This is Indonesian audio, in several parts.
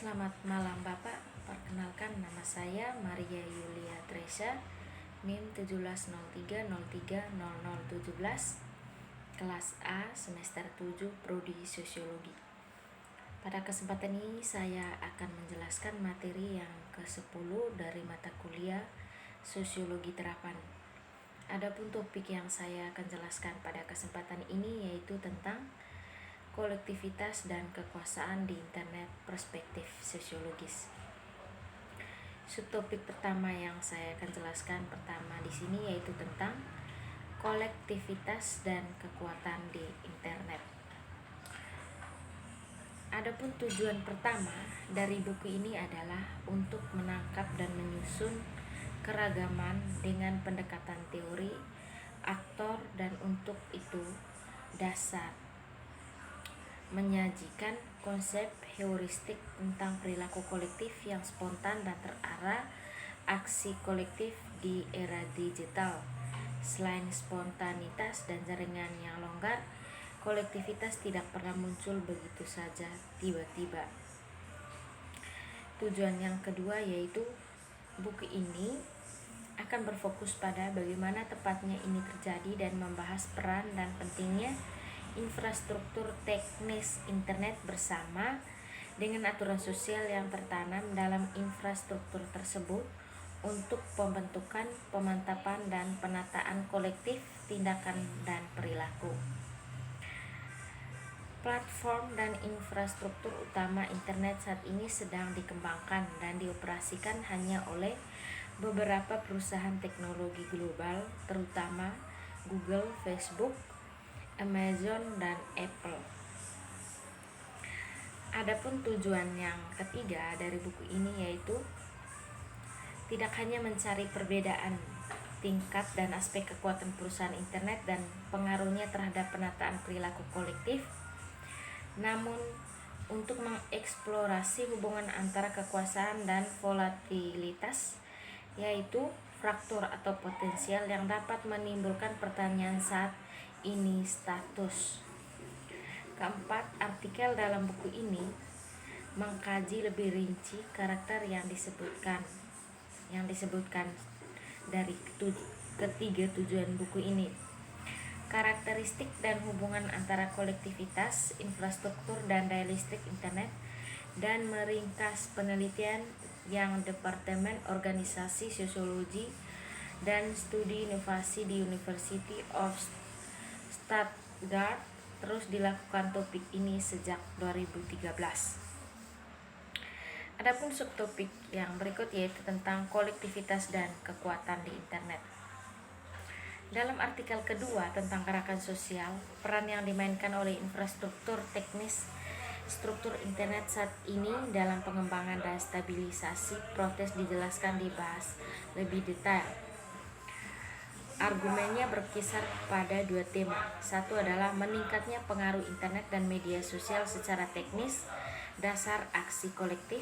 Selamat malam Bapak, perkenalkan nama saya Maria Yulia Tresya, NIM 1703030017, kelas A semester 7 Prodi Sosiologi. Pada kesempatan ini saya akan menjelaskan materi yang ke-10 dari mata kuliah Sosiologi Terapan. Adapun topik yang saya akan jelaskan pada kesempatan ini yaitu tentang kolektivitas dan kekuasaan di internet perspektif sosiologis. Subtopik pertama yang saya akan jelaskan pertama di sini yaitu tentang kolektivitas dan kekuatan di internet. Adapun tujuan pertama dari buku ini adalah untuk menangkap dan menyusun keragaman dengan pendekatan teori, aktor, dan untuk itu dasar menyajikan konsep heuristik tentang perilaku kolektif yang spontan dan terarah aksi kolektif di era digital. Selain spontanitas dan jaringan yang longgar, kolektivitas tidak pernah muncul begitu saja tiba-tiba. Tujuan yang kedua yaitu buku ini akan berfokus pada bagaimana tepatnya ini terjadi dan membahas peran dan pentingnya infrastruktur teknis internet bersama dengan aturan sosial yang tertanam dalam infrastruktur tersebut untuk pembentukan, pemantapan, dan penataan kolektif tindakan dan perilaku. Platform dan infrastruktur utama internet saat ini sedang dikembangkan dan dioperasikan hanya oleh beberapa perusahaan teknologi global, terutama Google, Facebook, Amazon, dan Apple. Adapun tujuan yang ketiga dari buku ini yaitu tidak hanya mencari perbedaan tingkat dan aspek kekuatan perusahaan internet dan pengaruhnya terhadap penataan perilaku kolektif, namun untuk mengeksplorasi hubungan antara kekuasaan dan volatilitas, yaitu faktor atau potensial yang dapat menimbulkan pertanyaan saat ini status. Keempat, artikel dalam buku ini mengkaji lebih rinci karakter yang disebutkan dari ketiga tujuan buku ini, karakteristik dan hubungan antara kolektivitas, infrastruktur, dan daya listrik internet, dan meringkas penelitian yang Departemen Organisasi Sosiologi dan Studi Inovasi di University of Stuttgart terus dilakukan topik ini sejak 2013. Adapun subtopik yang berikut yaitu tentang kolektivitas dan kekuatan di internet. Dalam artikel kedua tentang gerakan sosial, peran yang dimainkan oleh infrastruktur teknis struktur internet saat ini dalam pengembangan dan stabilisasi proses dijelaskan dibahas lebih detail. Argumennya berkisar pada dua tema. Satu adalah meningkatnya pengaruh internet dan media sosial secara teknis, dasar aksi kolektif,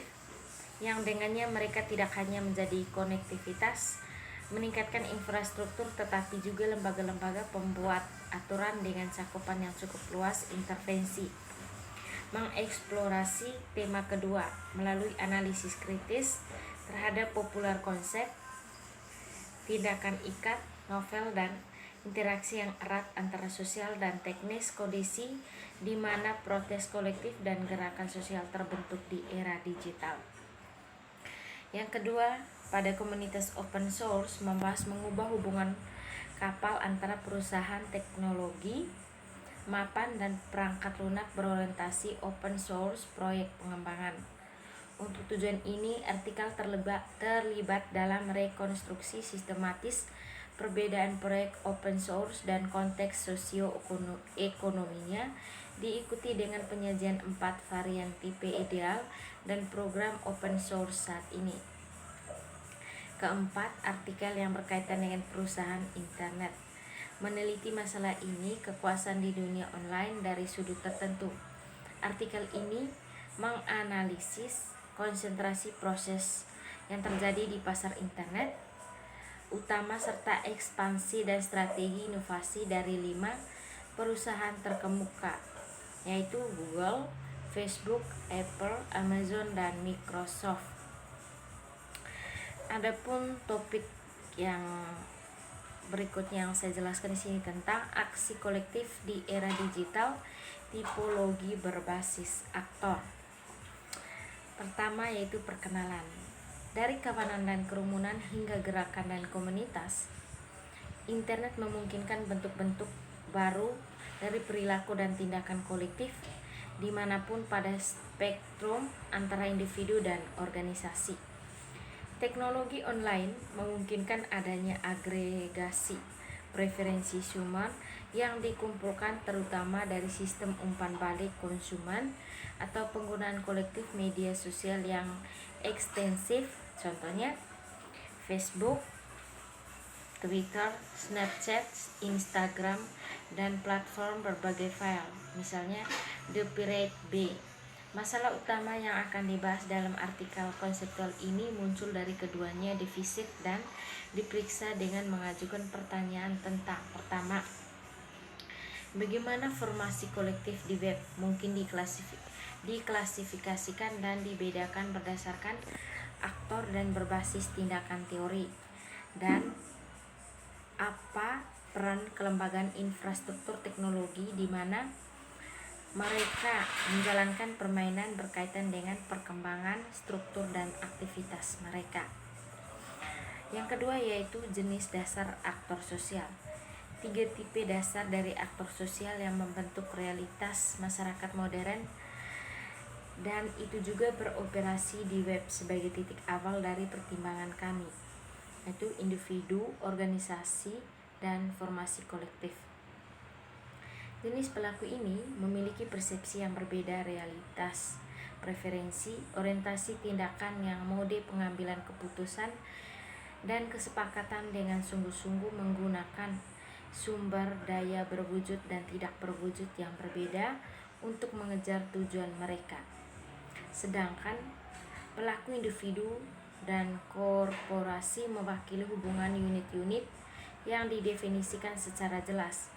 yang dengannya mereka tidak hanya menjadi konektivitas, meningkatkan infrastruktur tetapi juga lembaga-lembaga pembuat aturan dengan cakupan yang cukup luas intervensi. Mengeksplorasi tema kedua melalui analisis kritis terhadap populer konsep, tindakan ikat, novel, dan interaksi yang erat antara sosial dan teknis kondisi di mana protes kolektif dan gerakan sosial terbentuk di era digital. Yang kedua, pada komunitas open source membahas mengubah hubungan kapal antara perusahaan teknologi, mapan, dan perangkat lunak berorientasi open source proyek pengembangan. Untuk tujuan ini, artikel terlibat dalam rekonstruksi sistematis perbedaan proyek open source dan konteks sosioekonominya, diikuti dengan penyajian 4 varian tipe ideal dan program open source saat ini. Keempat, artikel yang berkaitan dengan perusahaan internet meneliti masalah ini kekuasaan di dunia online dari sudut tertentu. Artikel ini menganalisis konsentrasi proses yang terjadi di pasar internet utama serta ekspansi dan strategi inovasi dari 5 perusahaan terkemuka, yaitu Google, Facebook, Apple, Amazon, dan Microsoft. Adapun topik yang berikutnya yang saya jelaskan di sini tentang aksi kolektif di era digital, tipologi berbasis aktor. Pertama yaitu perkenalan. Dari kawanan dan kerumunan hingga gerakan dan komunitas, internet memungkinkan bentuk-bentuk baru dari perilaku dan tindakan kolektif dimanapun pada spektrum antara individu dan organisasi. Teknologi online memungkinkan adanya agregasi preferensi human yang dikumpulkan terutama dari sistem umpan balik konsumen atau penggunaan kolektif media sosial yang ekstensif, contohnya Facebook, Twitter, Snapchat, Instagram, dan platform berbagai file, misalnya The Pirate Bay. Masalah utama yang akan dibahas dalam artikel konseptual ini muncul dari keduanya defisit dan diperiksa dengan mengajukan pertanyaan tentang: pertama, bagaimana formasi kolektif di web mungkin diklasifikasikan dan dibedakan berdasarkan aktor dan berbasis tindakan teori, dan apa peran kelembagaan infrastruktur teknologi di mana mereka menjalankan permainan berkaitan dengan perkembangan struktur dan aktivitas mereka. Yang kedua yaitu jenis dasar aktor sosial. 3 tipe dasar dari aktor sosial yang membentuk realitas masyarakat modern dan itu juga beroperasi di web sebagai titik awal dari pertimbangan kami, yaitu individu, organisasi, dan formasi kolektif. Jenis pelaku ini memiliki persepsi yang berbeda realitas, preferensi, orientasi tindakan yang mode pengambilan keputusan, dan kesepakatan dengan sungguh-sungguh menggunakan sumber daya berwujud dan tidak berwujud yang berbeda untuk mengejar tujuan mereka. Sedangkan pelaku individu dan korporasi mewakili hubungan unit-unit yang didefinisikan secara jelas.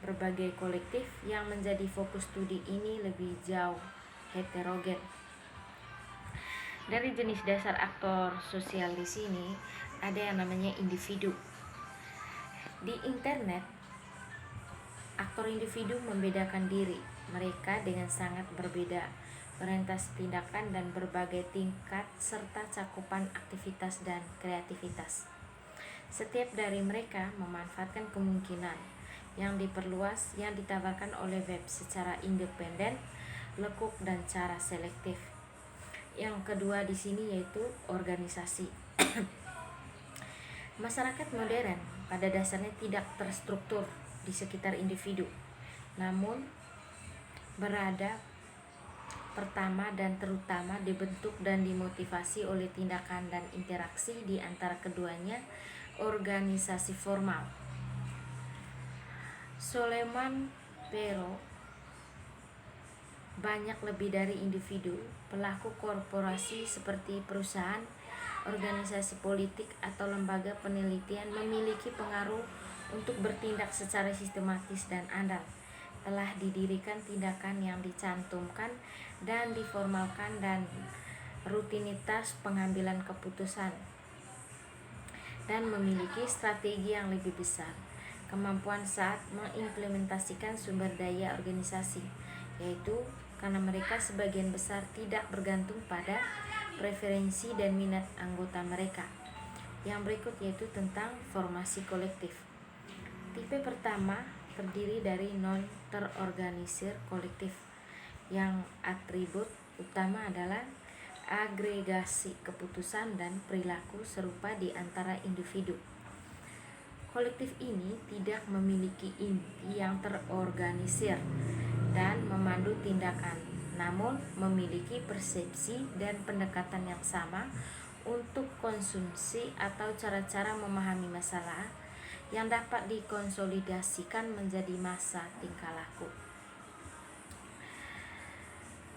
Berbagai kolektif yang menjadi fokus studi ini lebih jauh heterogen. Dari jenis dasar aktor sosial di sini ada yang namanya individu. Di internet, aktor individu membedakan diri mereka dengan sangat berbeda orientasi tindakan dan berbagai tingkat serta cakupan aktivitas dan kreativitas. Setiap dari mereka memanfaatkan kemungkinan yang diperluas yang ditawarkan oleh web secara independen, lekuk, dan cara selektif. Yang kedua di sini yaitu organisasi. Masyarakat modern pada dasarnya tidak terstruktur di sekitar individu, namun berada pertama dan terutama dibentuk dan dimotivasi oleh tindakan dan interaksi di antara keduanya, organisasi formal. Soleman Pero banyak lebih dari individu, pelaku korporasi seperti perusahaan, organisasi politik, atau lembaga penelitian memiliki pengaruh untuk bertindak secara sistematis dan andal. Telah didirikan tindakan yang dicantumkan dan diformalkan dan rutinitas pengambilan keputusan dan memiliki strategi yang lebih besar, kemampuan saat mengimplementasikan sumber daya organisasi, yaitu karena mereka sebagian besar tidak bergantung pada preferensi dan minat anggota mereka. Yang berikut yaitu tentang formasi kolektif. Tipe pertama terdiri dari non-terorganisir kolektif, yang atribut utama adalah agregasi keputusan dan perilaku serupa di antara individu. Kolektif ini tidak memiliki inti yang terorganisir dan memandu tindakan, namun memiliki persepsi dan pendekatan yang sama untuk konsumsi atau cara-cara memahami masalah yang dapat dikonsolidasikan menjadi massa tingkah laku.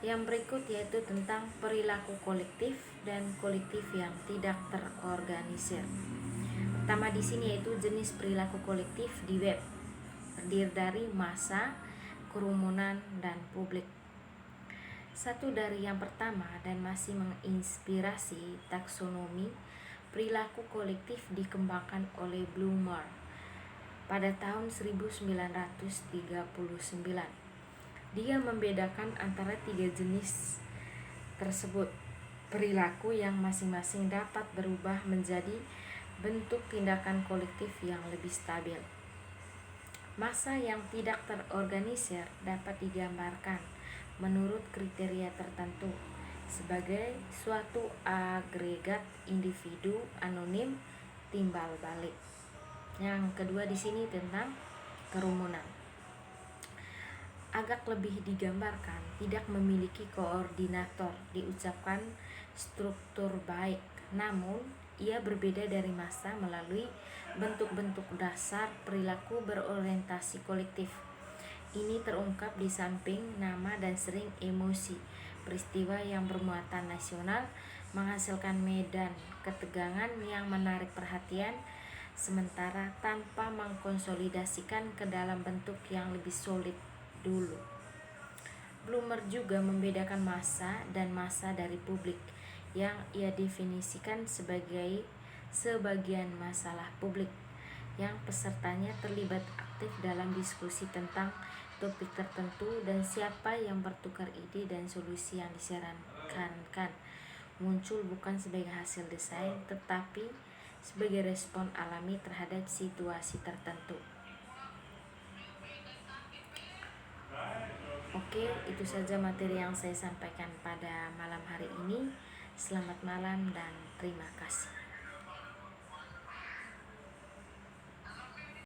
Yang berikut yaitu tentang perilaku kolektif dan kolektif yang tidak terorganisir. Pertama di sini yaitu jenis perilaku kolektif di web, terdiri dari massa, kerumunan, dan publik. Satu dari yang pertama dan masih menginspirasi taksonomi perilaku kolektif dikembangkan oleh Blumer pada tahun 1939. Dia membedakan antara 3 jenis tersebut, perilaku yang masing-masing dapat berubah menjadi bentuk tindakan kolektif yang lebih stabil. Massa yang tidak terorganisir dapat digambarkan menurut kriteria tertentu sebagai suatu agregat individu anonim timbal balik. Yang kedua di sini tentang kerumunan. Agak lebih digambarkan tidak memiliki koordinator, diucapkan struktur baik, namun ia berbeda dari massa melalui bentuk-bentuk dasar perilaku berorientasi kolektif. Ini terungkap di samping nama dan sering emosi. Peristiwa yang bermuatan nasional menghasilkan medan ketegangan yang menarik perhatian, sementara tanpa mengkonsolidasikan ke dalam bentuk yang lebih solid dulu. Blumer juga membedakan massa dan massa dari publik, yang ia definisikan sebagai sebagian masalah publik yang pesertanya terlibat aktif dalam diskusi tentang topik tertentu dan siapa yang bertukar ide dan solusi yang disarankan muncul bukan sebagai hasil desain tetapi sebagai respon alami terhadap situasi tertentu. Oke, itu saja materi yang saya sampaikan pada malam hari ini. Selamat malam dan terima kasih.